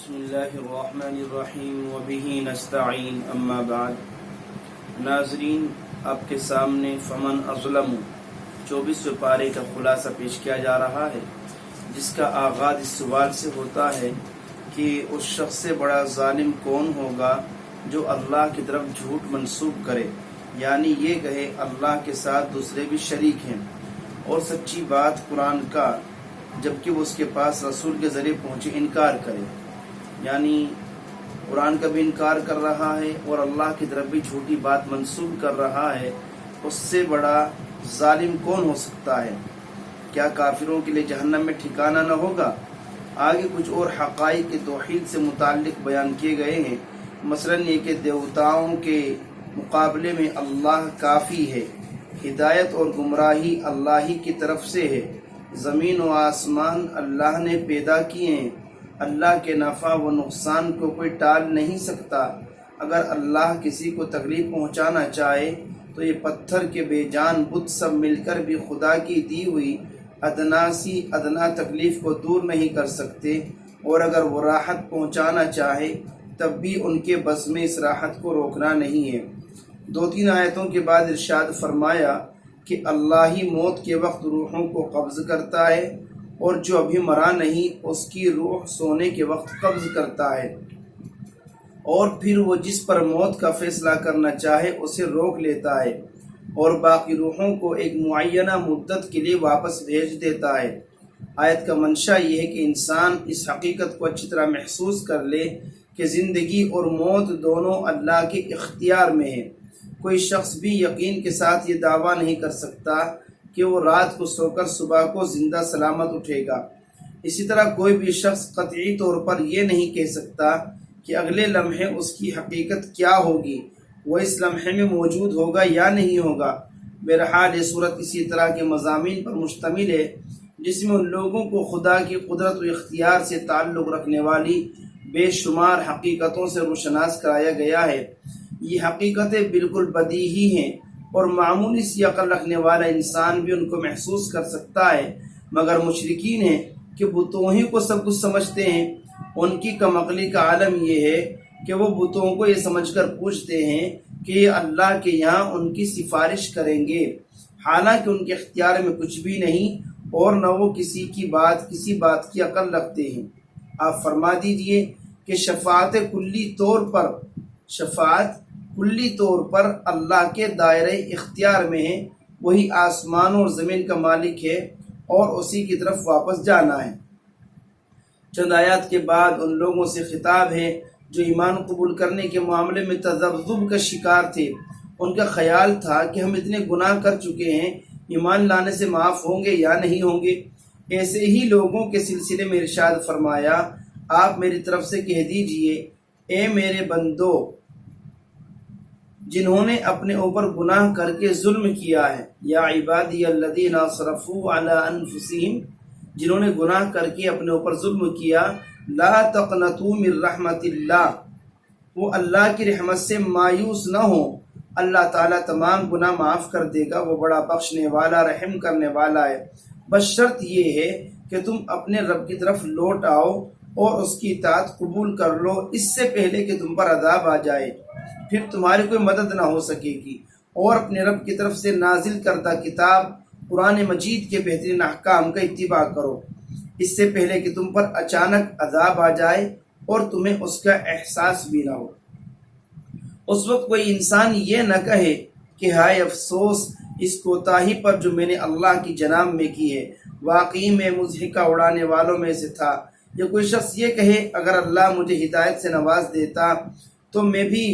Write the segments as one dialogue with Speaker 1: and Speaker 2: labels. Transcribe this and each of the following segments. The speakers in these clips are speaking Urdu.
Speaker 1: بسم اللہ الرحمن الرحیم وبہ نستعین اما بعد۔ ناظرین، آپ کے سامنے فمن اظلم 24ویں پارے کا خلاصہ پیش کیا جا رہا ہے، جس کا آغاز اس سوال سے ہوتا ہے کہ اس شخص سے بڑا ظالم کون ہوگا جو اللہ کی طرف جھوٹ منسوب کرے، یعنی یہ کہے اللہ کے ساتھ دوسرے بھی شریک ہیں اور سچی بات قرآن کا جبکہ وہ اس کے پاس رسول کے ذریعے پہنچے انکار کرے، یعنی قرآن کا بھی انکار کر رہا ہے اور اللہ کی طرف بھی جھوٹی بات منسوب کر رہا ہے۔ اس سے بڑا ظالم کون ہو سکتا ہے؟ کیا کافروں کے لیے جہنم میں ٹھکانہ نہ ہوگا؟ آگے کچھ اور حقائق کے توحید سے متعلق بیان کیے گئے ہیں، مثلا یہ کہ دیوتاؤں کے مقابلے میں اللہ کافی ہے، ہدایت اور گمراہی اللہ ہی کی طرف سے ہے، زمین و آسمان اللہ نے پیدا کیے ہیں، اللہ کے نفع و نقصان کو کوئی ٹال نہیں سکتا، اگر اللہ کسی کو تکلیف پہنچانا چاہے تو یہ پتھر کے بے جان بت سب مل کر بھی خدا کی دی ہوئی ادنا تکلیف کو دور نہیں کر سکتے، اور اگر وہ راحت پہنچانا چاہے تب بھی ان کے بس میں اس راحت کو روکنا نہیں ہے۔ 2-3 آیتوں کے بعد ارشاد فرمایا کہ اللہ ہی موت کے وقت روحوں کو قبض کرتا ہے، اور جو ابھی مرا نہیں اس کی روح سونے کے وقت قبض کرتا ہے، اور پھر وہ جس پر موت کا فیصلہ کرنا چاہے اسے روک لیتا ہے، اور باقی روحوں کو ایک معینہ مدت کے لیے واپس بھیج دیتا ہے۔ آیت کا منشا یہ ہے کہ انسان اس حقیقت کو اچھی طرح محسوس کر لے کہ زندگی اور موت دونوں اللہ کے اختیار میں ہے۔ کوئی شخص بھی یقین کے ساتھ یہ دعویٰ نہیں کر سکتا کہ وہ رات کو سو کر صبح کو زندہ سلامت اٹھے گا۔ اسی طرح کوئی بھی شخص قطعی طور پر یہ نہیں کہہ سکتا کہ اگلے لمحے اس کی حقیقت کیا ہوگی، وہ اس لمحے میں موجود ہوگا یا نہیں ہوگا۔ بہرحال یہ صورت اسی طرح کے مضامین پر مشتمل ہے جس میں ان لوگوں کو خدا کی قدرت و اختیار سے تعلق رکھنے والی بے شمار حقیقتوں سے روشناس کرایا گیا ہے۔ یہ حقیقتیں بالکل بدیہی ہیں اور معمولی سی عقل رکھنے والا انسان بھی ان کو محسوس کر سکتا ہے، مگر مشرکین ہیں کہ بتوں ہی کو سب کچھ سمجھتے ہیں۔ ان کی کم عقلی کا عالم یہ ہے کہ وہ بتوں کو یہ سمجھ کر پوچھتے ہیں کہ یہ اللہ کے یہاں ان کی سفارش کریں گے، حالانکہ ان کے اختیار میں کچھ بھی نہیں اور نہ وہ کسی بات کی عقل رکھتے ہیں۔ آپ فرما دیجئے کہ شفاعت کلی طور پر اللہ کے دائرۂ اختیار میں ہے، وہی آسمان اور زمین کا مالک ہے اور اسی کی طرف واپس جانا ہے۔ چند آیات کے بعد ان لوگوں سے خطاب ہے جو ایمان قبول کرنے کے معاملے میں تذبذب کا شکار تھے۔ ان کا خیال تھا کہ ہم اتنے گناہ کر چکے ہیں، ایمان لانے سے معاف ہوں گے یا نہیں ہوں گے۔ ایسے ہی لوگوں کے سلسلے میں ارشاد فرمایا، آپ میری طرف سے کہہ دیجئے، اے میرے بندو جنہوں نے اپنے اوپر گناہ کر کے ظلم کیا ہے، یا عبادی الذین اسرفوا علی انفسہم، جنہوں نے گناہ کر کے اپنے اوپر ظلم کیا، لا تقنطوا من رحمت اللہ، وہ اللہ کی رحمت سے مایوس نہ ہو، اللہ تعالیٰ تمام گناہ معاف کر دے گا، وہ بڑا بخشنے والا رحم کرنے والا ہے۔ بس شرط یہ ہے کہ تم اپنے رب کی طرف لوٹ آؤ اور اس کی اطاعت قبول کر لو، اس سے پہلے کہ تم پر عذاب آ جائے، پھر تمہاری کوئی مدد نہ ہو سکے گی، اور اپنے رب کی طرف سے نازل کردہ کتاب قرآن مجید کے بہترین احکام کا اتباع کرو، اس سے پہلے کہ تم پر اچانک عذاب آ جائے اور تمہیں اس کا احساس بھی نہ ہو۔ اس وقت کوئی انسان یہ نہ کہے کہ ہائے افسوس اس کوتاہی پر جو میں نے اللہ کی جناب میں کی ہے، واقعی میں مضحکہ اڑانے والوں میں سے تھا۔ یا کوئی شخص یہ کہے اگر اللہ مجھے ہدایت سے نواز دیتا تو میں بھی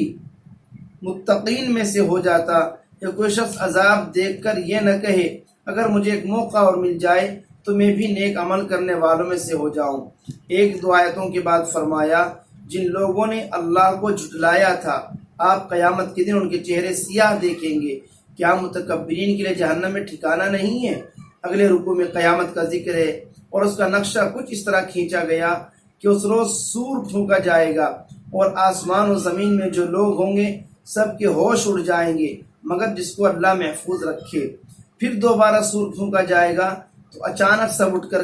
Speaker 1: متقین میں سے ہو جاتا۔ یا کوئی شخص عذاب دیکھ کر یہ نہ کہے اگر مجھے ایک موقع اور مل جائے تو میں بھی نیک عمل کرنے والوں میں سے ہو جاؤں۔ 1-2 آیتوں کے بعد فرمایا، جن لوگوں نے اللہ کو جھٹلایا تھا آپ قیامت کے دن ان کے چہرے سیاہ دیکھیں گے، کیا متکبرین کے لیے جہنم میں ٹھکانہ نہیں ہے؟ اگلے رکوع میں قیامت کا ذکر ہے اور اس کا نقشہ کچھ اس طرح کھینچا گیا کہ اس روز سور پھونکا جائے گا اور آسمان و زمین میں جو لوگ ہوں گے سب کے ہوش اڑ جائیں گے مگر جس کو اللہ محفوظ رکھے۔ پھر دوبارہ سور پھونکا جائے گا تو اچانک سب اٹھ کر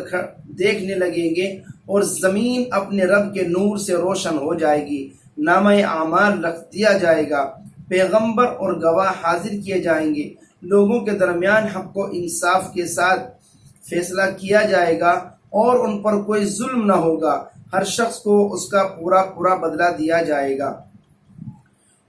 Speaker 1: دیکھنے لگیں گے اور زمین اپنے رب کے نور سے روشن ہو جائے گی، نامہ اعمال رکھ دیا جائے گا، پیغمبر اور گواہ حاضر کیے جائیں گے، لوگوں کے درمیان حق و انصاف کے ساتھ فیصلہ کیا جائے گا اور ان پر کوئی ظلم نہ ہوگا، ہر شخص کو اس کا پورا بدلہ دیا جائے گا۔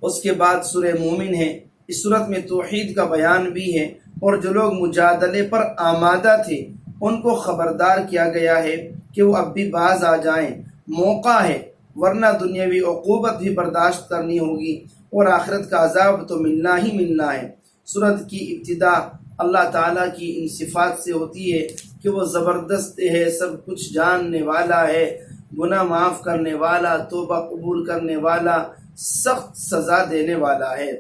Speaker 1: اس کے بعد سورہ مومن ہے۔ اس صورت میں توحید کا بیان بھی ہے، اور جو لوگ مجادلے پر آمادہ تھے ان کو خبردار کیا گیا ہے کہ وہ اب بھی باز آ جائیں، موقع ہے، ورنہ دنیاوی عقوبت بھی برداشت کرنی ہوگی اور آخرت کا عذاب تو ملنا ہی ملنا ہے۔ سورت کی ابتدا اللہ تعالیٰ کی ان صفات سے ہوتی ہے کہ وہ زبردست ہے، سب کچھ جاننے والا ہے، گناہ معاف کرنے والا، توبہ قبول کرنے والا، سخت سزا دینے والا ہے،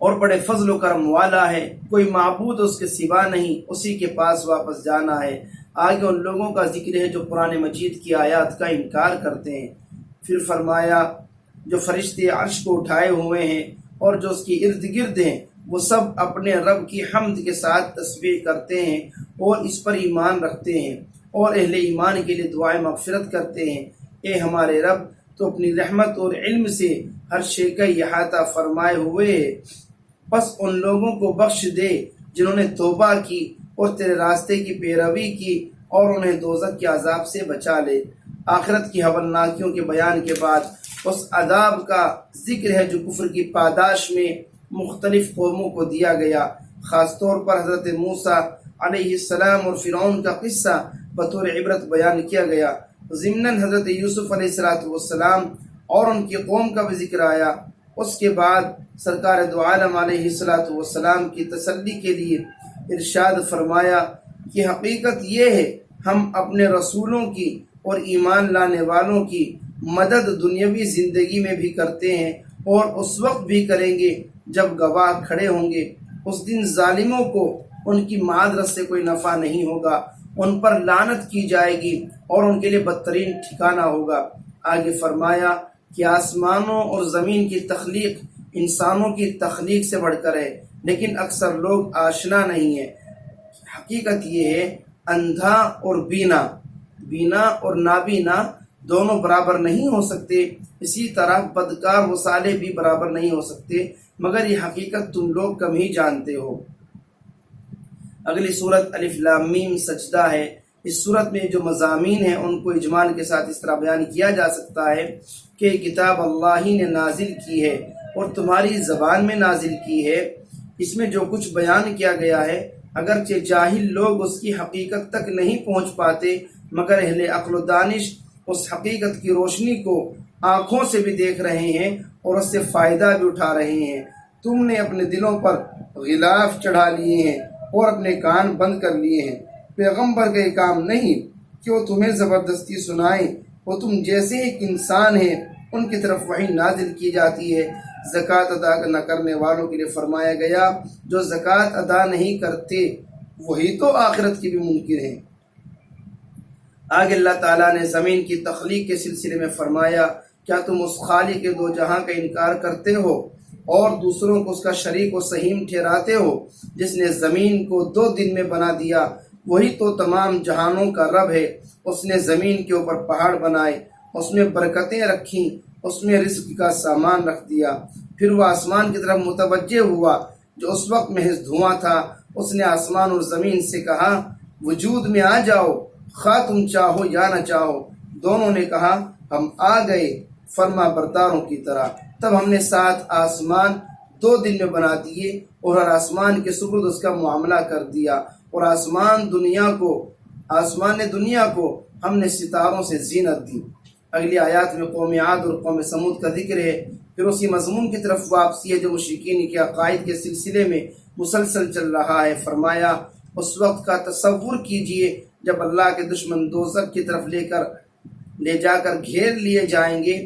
Speaker 1: اور بڑے فضل و کرم والا ہے، کوئی معبود اس کے سوا نہیں، اسی کے پاس واپس جانا ہے۔ آگے ان لوگوں کا ذکر ہے جو قرآن مجید کی آیات کا انکار کرتے ہیں۔ پھر فرمایا جو فرشتے عرش کو اٹھائے ہوئے ہیں اور جو اس کے ارد گرد ہیں وہ سب اپنے رب کی حمد کے ساتھ تسبیح کرتے ہیں اور اس پر ایمان رکھتے ہیں اور اہل ایمان کے لیے دعائیں مغفرت کرتے ہیں۔ اے ہمارے رب، تو اپنی رحمت اور علم سے ہر شے کا احاطہ فرمائے ہوئے ہے، بس ان لوگوں کو بخش دے جنہوں نے توبہ کی اور تیرے راستے کی پیروی کی، اور انہیں دوزخ کے عذاب سے بچا لے۔ آخرت کی ہولناکیوں کے بیان کے بعد اس عذاب کا ذکر ہے جو کفر کی پاداش میں مختلف قوموں کو دیا گیا، خاص طور پر حضرت موسیٰ علیہ السلام اور فرعون کا قصہ بطور عبرت بیان کیا گیا۔ ضمناً حضرت یوسف علیہ السلام اور ان کی قوم کا بھی ذکر آیا۔ اس کے بعد سرکار دو عالم علیہ السلام کی تسلی کے لیے ارشاد فرمایا کہ حقیقت یہ ہے ہم اپنے رسولوں کی اور ایمان لانے والوں کی مدد دنیاوی زندگی میں بھی کرتے ہیں اور اس وقت بھی کریں گے جب گواہ کھڑے ہوں گے۔ اس دن ظالموں کو ان کی معذرت سے کوئی نفع نہیں ہوگا، ان پر لعنت کی جائے گی اور ان کے لیے بدترین ٹھکانہ ہوگا۔ آگے فرمایا کہ آسمانوں اور زمین کی تخلیق انسانوں کی تخلیق سے بڑھ کر ہے، لیکن اکثر لوگ آشنا نہیں ہیں۔ حقیقت یہ ہے اندھا اور بینا اور نابینا دونوں برابر نہیں ہو سکتے، اسی طرح بدکار و صالح بھی برابر نہیں ہو سکتے، مگر یہ حقیقت تم لوگ کم ہی جانتے ہو۔ اگلی صورت الف لام میم سجدہ ہے۔ اس صورت میں جو مضامین ہیں ان کو اجمال کے ساتھ اس طرح بیان کیا جا سکتا ہے کہ کتاب اللہ ہی نے نازل کی ہے اور تمہاری زبان میں نازل کی ہے۔ اس میں جو کچھ بیان کیا گیا ہے اگرچہ جاہل لوگ اس کی حقیقت تک نہیں پہنچ پاتے، مگر اہل عقل و دانش اس حقیقت کی روشنی کو آنکھوں سے بھی دیکھ رہے ہیں اور اس سے فائدہ بھی اٹھا رہے ہیں۔ تم نے اپنے دلوں پر غلاف چڑھا لیے ہیں اور اپنے کان بند کر لیے ہیں۔ پیغمبر کا یہ کام نہیں کہ وہ تمہیں زبردستی سنائیں، وہ تم جیسے ایک انسان ہیں، ان کی طرف وحی نازل کی جاتی ہے۔ زکوٰۃ ادا نہ کرنے والوں کے لیے فرمایا گیا جو زکوٰۃ ادا نہیں کرتے وہی تو آخرت کی بھی منکر ہیں۔ آگے اللہ تعالیٰ نے زمین کی تخلیق کے سلسلے میں فرمایا کیا تم اس خالق کے دو جہاں کا انکار کرتے ہو اور دوسروں کو اس کا شریک و سہیم ٹھہراتے ہو، جس نے زمین کو 2 دن میں بنا دیا، وہی تو تمام جہانوں کا رب ہے۔ اس نے زمین کے اوپر پہاڑ بنائے، اس میں برکتیں رکھیں، اس میں رزق کا سامان رکھ دیا، پھر وہ آسمان کی طرف متوجہ ہوا جو اس وقت محض دھواں تھا۔ اس نے آسمان اور زمین سے کہا وجود میں آ جاؤ، خواہ تم چاہو یا نہ چاہو۔ دونوں نے کہا ہم آ گئے، فرما برداروں کی طرح۔ تب ہم نے 7 آسمان 2 دن میں بنا دیے اور ہر آسمان کے سپرد اس کا معاملہ کر دیا، اور آسمان نے دنیا کو ہم نے ستاروں سے زینت دی۔ اگلی آیات میں قوم عاد اور قوم سمود کا ذکر ہے، پھر اسی مضمون کی طرف واپسی ہے جو مشرکین کے عقائد کے سلسلے میں مسلسل چل رہا ہے۔ فرمایا اس وقت کا تصور کیجئے جب اللہ کے دشمن دوزخ کی طرف لے جا کر گھیر لیے جائیں گے۔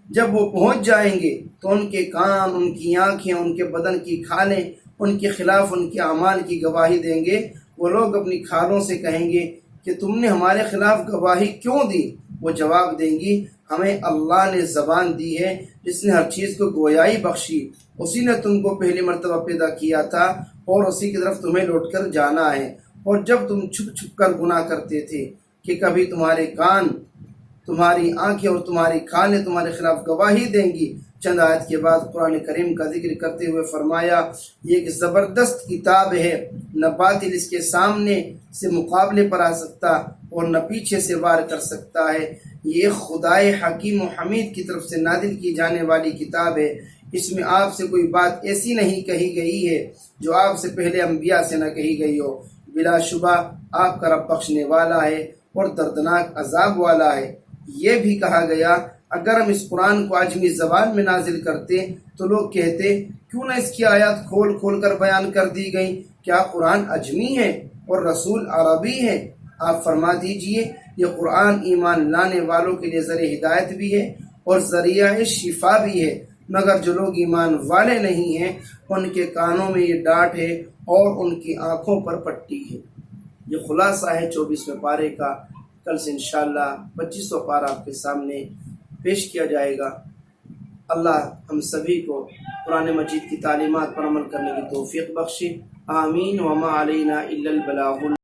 Speaker 1: جب وہ پہنچ جائیں گے تو ان کے کان، ان کی آنکھیں، ان کے بدن کی کھالیں ان کے خلاف ان کے اعمال کی گواہی دیں گے۔ وہ لوگ اپنی کھالوں سے کہیں گے کہ تم نے ہمارے خلاف گواہی کیوں دی؟ وہ جواب دیں گی ہمیں اللہ نے زبان دی ہے جس نے ہر چیز کو گویائی بخشی، اسی نے تم کو پہلی مرتبہ پیدا کیا تھا اور اسی کی طرف تمہیں لوٹ کر جانا ہے۔ اور جب تم چھپ چھپ کر گناہ کرتے تھے کہ کبھی تمہارے کان، تمہاری آنکھیں اور تمہاری کھالیں تمہارے خلاف گواہی دیں گی۔ چند آیت کے بعد قرآن کریم کا ذکر کرتے ہوئے فرمایا یہ ایک زبردست کتاب ہے، نہ باطل اس کے سامنے سے مقابلے پر آ سکتا اور نہ پیچھے سے وار کر سکتا ہے۔ یہ خدائے حکیم و حمید کی طرف سے نازل کی جانے والی کتاب ہے۔ اس میں آپ سے کوئی بات ایسی نہیں کہی گئی ہے جو آپ سے پہلے انبیاء سے نہ کہی گئی ہو۔ بلا شبہ آپ کا رب بخشنے والا ہے اور دردناک عذاب والا ہے۔ یہ بھی کہا گیا اگر ہم اس قرآن کو عجمی زبان میں نازل کرتے تو لوگ کہتے کیوں نہ اس کی آیات کھول کھول کر بیان کر دی گئیں، کیا قرآن عجمی ہے اور رسول عربی ہے؟ آپ فرما دیجئے یہ قرآن ایمان لانے والوں کے لیے ذریعہ ہدایت بھی ہے اور ذریعہ شفا بھی ہے، مگر جو لوگ ایمان والے نہیں ہیں ان کے کانوں میں یہ ڈانٹ ہے اور ان کی آنکھوں پر پٹی ہے۔ یہ خلاصہ ہے 24ویں پارے کا۔ کل سے انشاءاللہ 25واں پارہ آپ کے سامنے پیش کیا جائے گا۔ اللہ ہم سبھی کو قرآن مجید کی تعلیمات پر عمل کرنے کی توفیق بخشے، آمین۔ وما علینا الا البلاغ